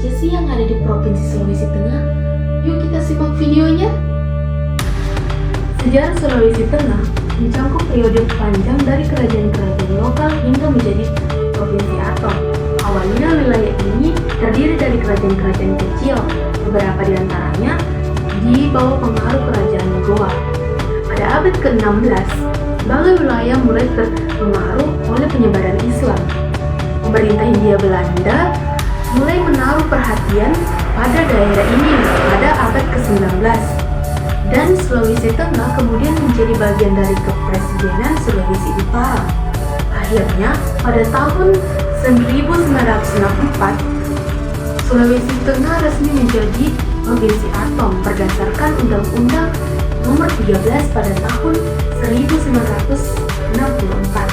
saja sih yang ada di Provinsi Sulawesi Tengah? Yuk kita simak videonya. Sejarah Sulawesi Tengah mencakup periode panjang dari kerajaan-kerajaan lokal hingga menjadi Provinsi Atom. Awalnya wilayah ini terdiri dari kerajaan-kerajaan kecil, beberapa di antaranya di bawah pengaruh kerajaan Goa. Pada abad ke-16, sebagai wilayah mulai terpengaruh oleh penyebaran Islam. Pemerintah Hindia Belanda mulai menaruh perhatian pada daerah ini pada abad ke-19. Dan Sulawesi Tengah kemudian menjadi bagian dari Kepresidenan Sulawesi Utara. Akhirnya, pada tahun 1964, Sulawesi Tengah resmi menjadi Provinsi Atom berdasarkan Undang-Undang Nomor 13 pada tahun 1964.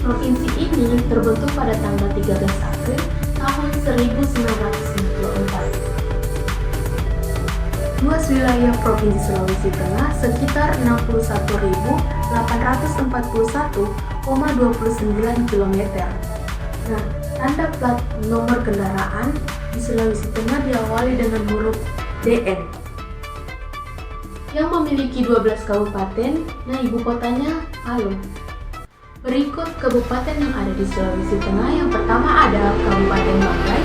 Provinsi ini terbentuk pada tanggal 13 April tahun 1994. Luas wilayah Provinsi Sulawesi Tengah sekitar 61.841,29 km. Nah, tanda plat nomor kendaraan di Sulawesi Tengah diawali dengan huruf DN. Yang memiliki 12 kabupaten, nah ibu kotanya Palu. Berikut kabupaten yang ada di Sulawesi Tengah. Yang pertama ada Kabupaten Banggai,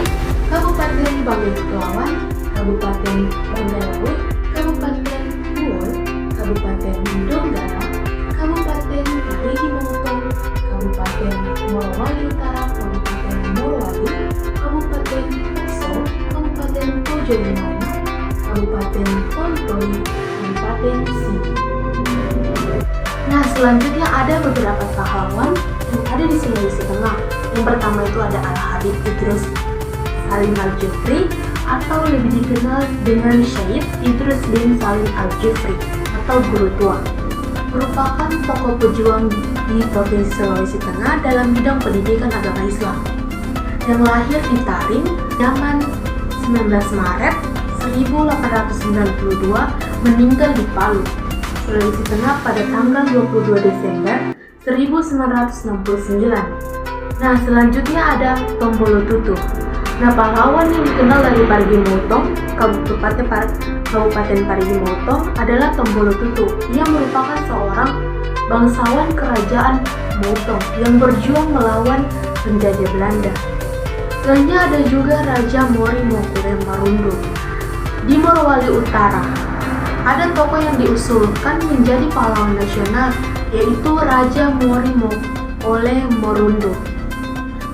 Kabupaten Banggai Kepulauan, Kabupaten Banggai Laut, Kabupaten Pulau, Kabupaten Donggala, Kabupaten Parigi Motong, Kabupaten Morowali Utara, Kabupaten Morowali, Kabupaten Poso, Kabupaten Tojo Limana, Kabupaten Tontowi, Kabupaten Sigi. Nah, selanjutnya ada beberapa pahlawan yang ada di Sulawesi Tengah. Yang pertama itu ada Al-Habib Idrus Salim Al-Jufri atau lebih dikenal dengan Syed Idrus bin Salim Al-Jufri atau Guru Tua. Merupakan tokoh pejuang di Provinsi Sulawesi Tengah dalam bidang pendidikan agama Islam. Yang lahir di Tarim zaman 19 Maret 1892, meninggal di Palu, Sulawesi Tengah pada tanggal 22 Desember 1969. Nah, selanjutnya ada Tombolo Tutu. Nah, pahlawan yang dikenal dari Parigi Motong, Kabupaten Parigi Motong adalah Tombolo Tutu. Ia merupakan seorang bangsawan kerajaan Motong yang berjuang melawan penjajah Belanda. Selanjutnya ada juga Raja Mori Mokure Marundu. Di Morowali Utara, ada tokoh yang diusulkan menjadi pahlawan nasional, yaitu Raja Mori Mokole Morundu.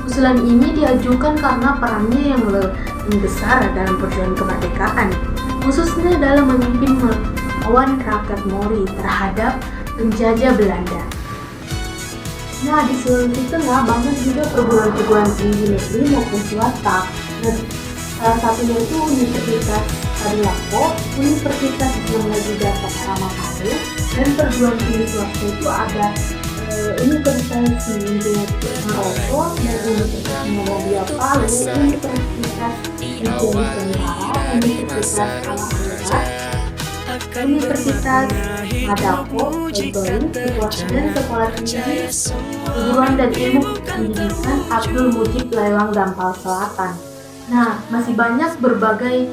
Usulan ini diajukan karena perannya yang lebih besar dalam perjuangan kemerdekaan, khususnya dalam memimpin melawan rakyat Mori terhadap penjajah Belanda. Nah, di Sulawesi Tengah banyak juga perguruan-perguruan tinggi negeri maupun swasta. Nah, salah satunya itu Universitas Tadulako, Universitas Islam Negeri Paramakaru, dan perguruan tinggi swasta itu ada Universitas Sindu Maroto dan Universitas Muhammadiyah Palu, Universitas Nusantara, Universitas Al-Azhar, Universitas Madako, Etoin, dan Sekolah Tinggi Keguruan dan Ilmu Pendidikan Abdul Mujib Lewang Dampal Selatan. Nah, masih banyak berbagai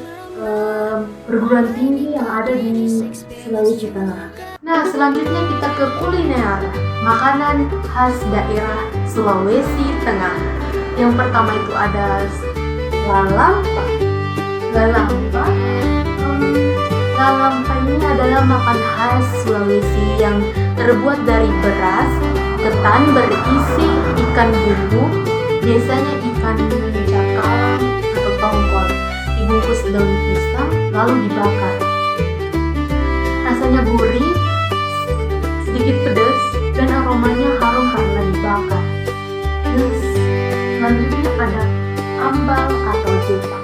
perguruan tinggi yang ada di Sulawesi Tengah. Nah, selanjutnya kita ke kuliner, makanan khas daerah Sulawesi Tengah. Yang pertama itu ada lalampa. Lalampa ini adalah makanan khas Sulawesi yang terbuat dari beras, ketan berisi ikan bumbu, biasanya ikan cakalang atau tongkol, dibungkus daun pisang lalu dibakar. Rasanya gurih, sedikit pedas, dan aromanya harum karena dibakar. Terus selanjutnya ada ambal atau jepa.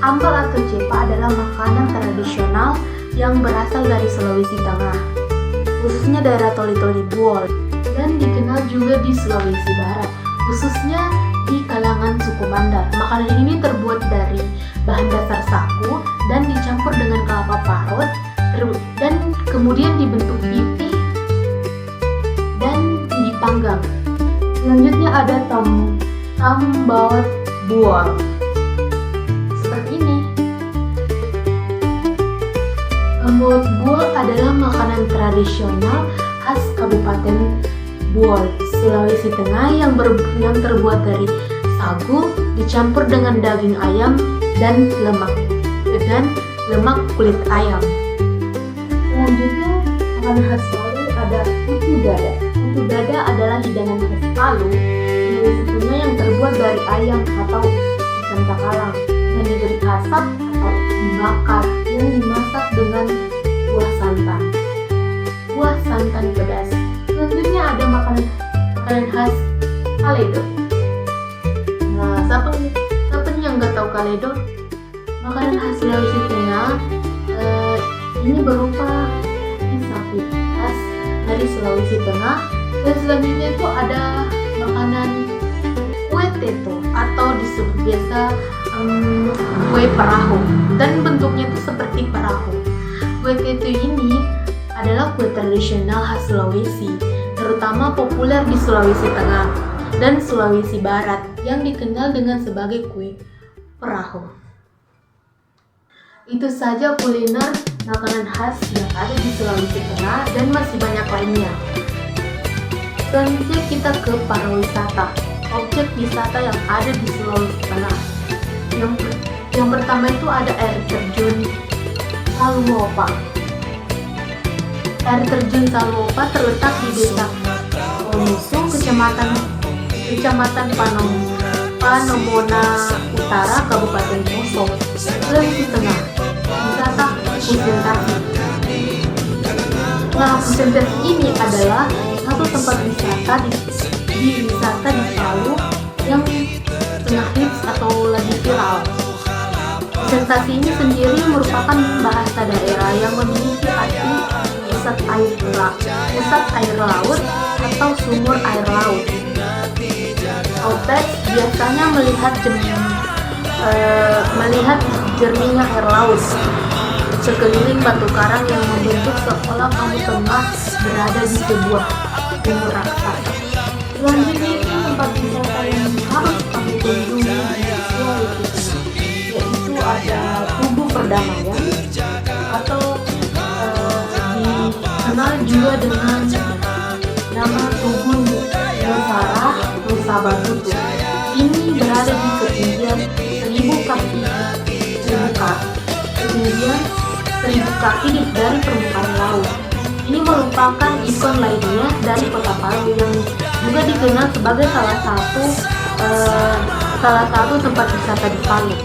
Ambal atau jepa adalah makanan tradisional yang berasal dari Sulawesi Tengah, khususnya daerah Toli-Toli Buol, dan dikenal juga di Sulawesi Barat, khususnya di kalangan suku Mandar. Makanan ini terbuat dari bahan dasar sagu dan dicampur dengan kelapa parut dan kemudian dibentuk pipih dan dipanggang. Selanjutnya ada tambal buol. Seperti ini. Embut buol adalah makanan tradisional khas Kabupaten Buol, Sulawesi Tengah yang terbuat dari sagu dicampur dengan daging ayam dan lemak kulit ayam. Selanjutnya, makanan khas Palu ada putu dada. Putu dada adalah hidangan khas Palu, Sulawesi Tengah yang terbuat dari ayam atau ikan cakalang yang diberi asap atau dibakar yang dimasak dengan buah santan pedas. Selanjutnya ada makanan khas Kaledo. Nah, siapa yang nggak tahu Kaledo? Makanan khas Sulawesi Tengah ini berupa sapi khas dari Sulawesi Tengah. Dan selanjutnya itu ada makanan kue teto atau disebut biasa kue perahu, dan bentuknya itu seperti perahu. Kue teto ini adalah kue tradisional khas Sulawesi, terutama populer di Sulawesi Tengah dan Sulawesi Barat yang dikenal dengan sebagai kue perahu. Itu saja kuliner makanan khas yang ada di Sulawesi Tengah dan masih banyak lainnya. Selanjutnya kita ke pariwisata, objek wisata yang ada di Sulawesi Tengah. Yang pertama itu ada air terjun Saluopa. Air terjun Saluopa terletak di desa Ponusu, kecamatan Panomona Utara, Kabupaten Poso, Sulawesi Tengah. Wisata Pusentasi. Nah, Pusentasi ini adalah satu tempat wisata di Palu yang tengah hits atau lagi viral. Pusentasi ini sendiri merupakan bahasa daerah yang memiliki arti pusat air laut atau sumur air laut. Outtake biasanya melihat jernihnya air laut sekeliling batu karang yang membentuk seolah kamu tengah berada di sebuah sumur raksasa. Selanjutnya itu tempat wisata yang harus kamu kunjungi di Sulawesi Tengah, yaitu ada Tugu Perdamaian atau dikenal juga dengan nama Tugu Nusa Batutu. Ini berada di ketinggian 1000 kaki dari permukaan laut. Ini merupakan ikon lainnya dari Kota Palu yang juga dikenal sebagai salah satu tempat wisata di Palu.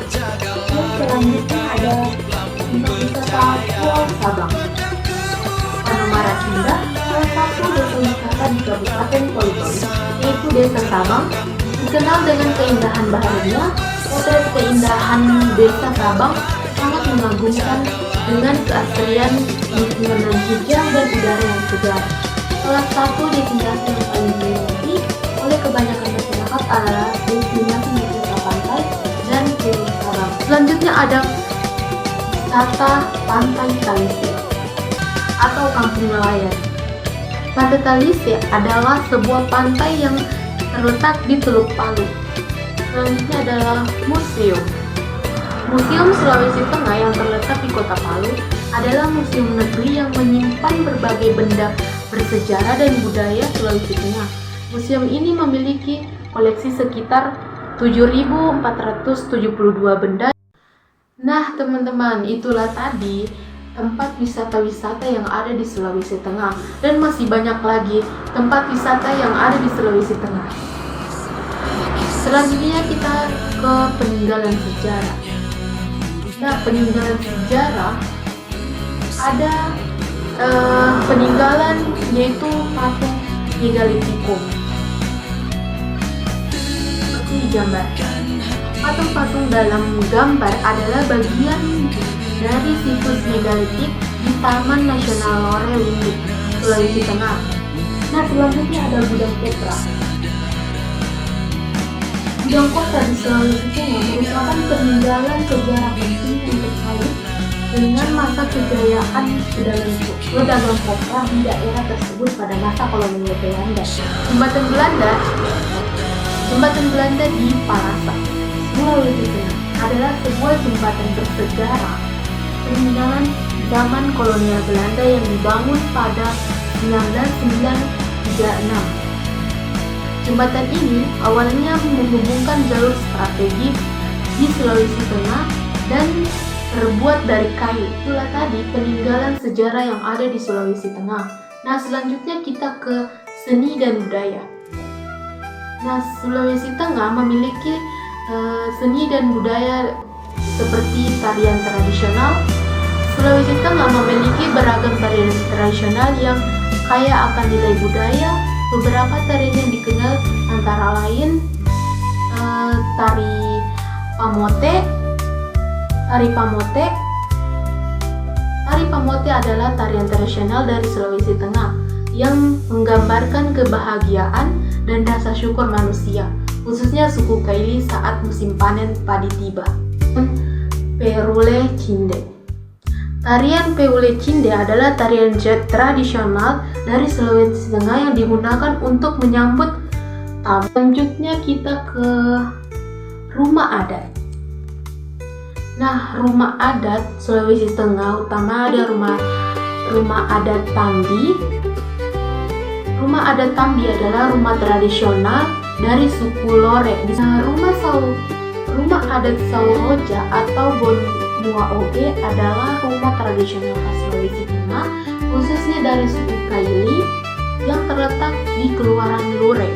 Dan selanjutnya ada tempat wisata Pulau Sabang. Panomara Indah, salah satu desa wisata di Kabupaten Poli-Poli, yaitu Desa Sabang, dikenal dengan keindahan baharnya. Potret keindahan Desa Sabang sangat mengagumkan dengan keasrian lingkungan yang hijau dan udara yang segar. Salah satu destinasi yang paling diminati oleh kebanyakan masyarakat adalah destinasi wisata pantai dan Pulau Sabang. Selanjutnya ada wisata Pantai Talise atau Kampung Nelayan. Pantai Talise adalah sebuah pantai yang terletak di Teluk Palu. Selanjutnya adalah museum. Museum Sulawesi Tengah yang terletak di Kota Palu adalah museum negeri yang menyimpan berbagai benda bersejarah dan budaya Sulawesi Tengah. Museum ini memiliki koleksi sekitar 7.472 benda. Nah teman-teman, itulah tadi tempat wisata-wisata yang ada di Sulawesi Tengah, dan masih banyak lagi tempat wisata yang ada di Sulawesi Tengah. Selanjutnya kita ke peninggalan sejarah. Nah, peninggalan sejarah ada peninggalan yaitu patung Megalithicum. Seperti digambarkan, patung-patung dalam gambar adalah bagian dari situs megalithik di Taman Nasional Lore Linggit, Sulawesi Tengah. Nah, selanjutnya ada gudang Petra. Gudang kota di Sulawesi Tengah merupakan peninggalan sejarah penting yang terkait dengan masa kejayaan pedagang kopra di daerah tersebut pada masa kolonial Belanda. Jembatan Belanda di Palasa. jembatan bersejarah peninggalan zaman kolonial Belanda yang dibangun pada 1936. Jembatan ini awalnya menghubungkan jalur strategis di Sulawesi Tengah dan terbuat dari kayu. Itulah tadi peninggalan sejarah yang ada di Sulawesi Tengah. Nah, selanjutnya kita ke seni dan budaya. Nah, Sulawesi Tengah memiliki seni dan budaya seperti tarian tradisional. Sulawesi Tengah memiliki beragam tarian tradisional yang kaya akan nilai budaya. Beberapa tarian yang dikenal antara lain tari pamote. Tari pamote adalah tarian tradisional dari Sulawesi Tengah yang menggambarkan kebahagiaan dan rasa syukur manusia, khususnya suku Kaili saat musim panen padi tiba. Peule Cinde. Tarian Peule Cinde adalah tarian tradisional dari Sulawesi Tengah yang digunakan untuk menyambut tamu. Selanjutnya kita ke rumah adat. Nah, rumah adat Sulawesi Tengah utama ada rumah adat Tambi. Rumah adat Tambi adalah rumah tradisional dari suku Lore. Nah, rumah adat Sauroja atau Bonua Oge adalah rumah tradisional khas Sulawesi Tengah, khususnya dari suku Kaili yang terletak di Kelurahan Lure,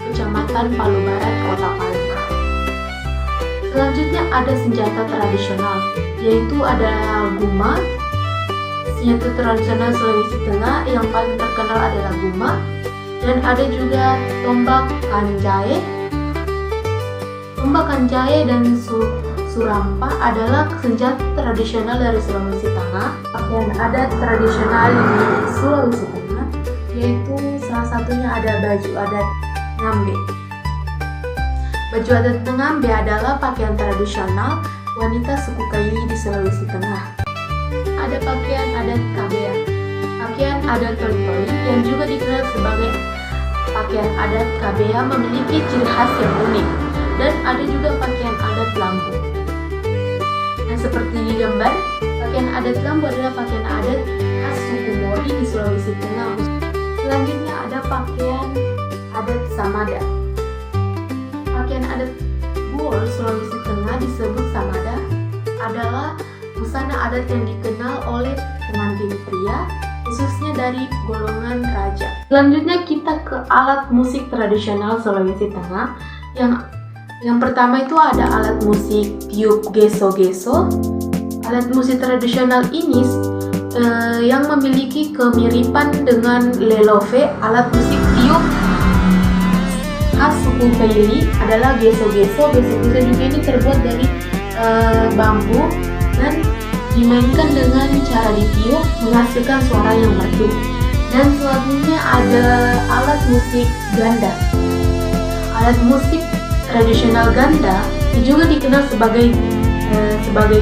Kecamatan Palu Barat, Kota Palu. Selanjutnya ada senjata tradisional, yaitu ada guma. Senjata tradisional Sulawesi Tengah yang paling terkenal adalah guma, dan ada juga tombak kanjae. Tombak kanjae dan surampa adalah senjata tradisional dari Sulawesi Tengah. Pakaian adat tradisional di Sulawesi Tengah, yaitu salah satunya ada baju adat Ngambe. Baju adat Ngambe adalah pakaian tradisional wanita suku Kaili di Sulawesi Tengah. Ada pakaian adat Kabea, pakaian adat Toli-Toli yang juga dikenal sebagai pakaian adat Kabea memiliki ciri khas yang unik, dan ada juga pakaian adat Lambu. Nah, seperti di gambar, pakaian adat Lambu adalah pakaian adat khas suku Mori di Sulawesi Tengah. Selanjutnya ada pakaian adat Samada. Pakaian adat Buol Sulawesi Tengah disebut Samada adalah busana adat yang dikenal oleh pengantin pria, khususnya dari golongan raja. Selanjutnya kita ke alat musik tradisional Sulawesi Tengah. Yang pertama itu ada alat musik tiup geso-geso. Alat musik tradisional ini yang memiliki kemiripan dengan lelove. Alat musik tiup khas suku Kaili adalah geso-geso. Geso-geso juga ini terbuat dari bambu dan dimainkan dengan cara ditiup menghasilkan suara yang merdu. Dan selanjutnya ada alat musik ganda. Alat musik tradisional ganda juga dikenal sebagai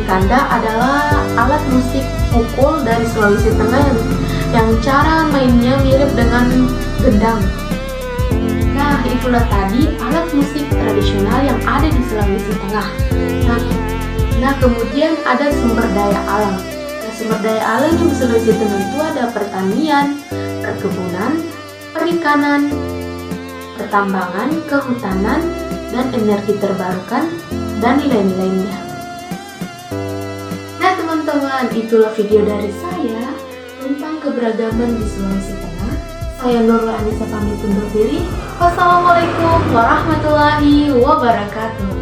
kanda adalah alat musik pukul dari Sulawesi Tengah yang cara mainnya mirip dengan gendang. Nah, itulah tadi alat musik tradisional yang ada di Sulawesi Tengah. Nah, kemudian ada sumber daya alam. Nah, sumber daya alam di Sulawesi Tengah itu ada pertanian, perkebunan, perikanan, pertambangan, kehutanan, dan energi terbarukan, dan lain-lainnya. Nah, teman-teman, itulah video dari saya tentang keberagaman di Sulawesi Tengah. Saya Nurul Anissa pamit undur diri. Wassalamualaikum warahmatullahi wabarakatuh.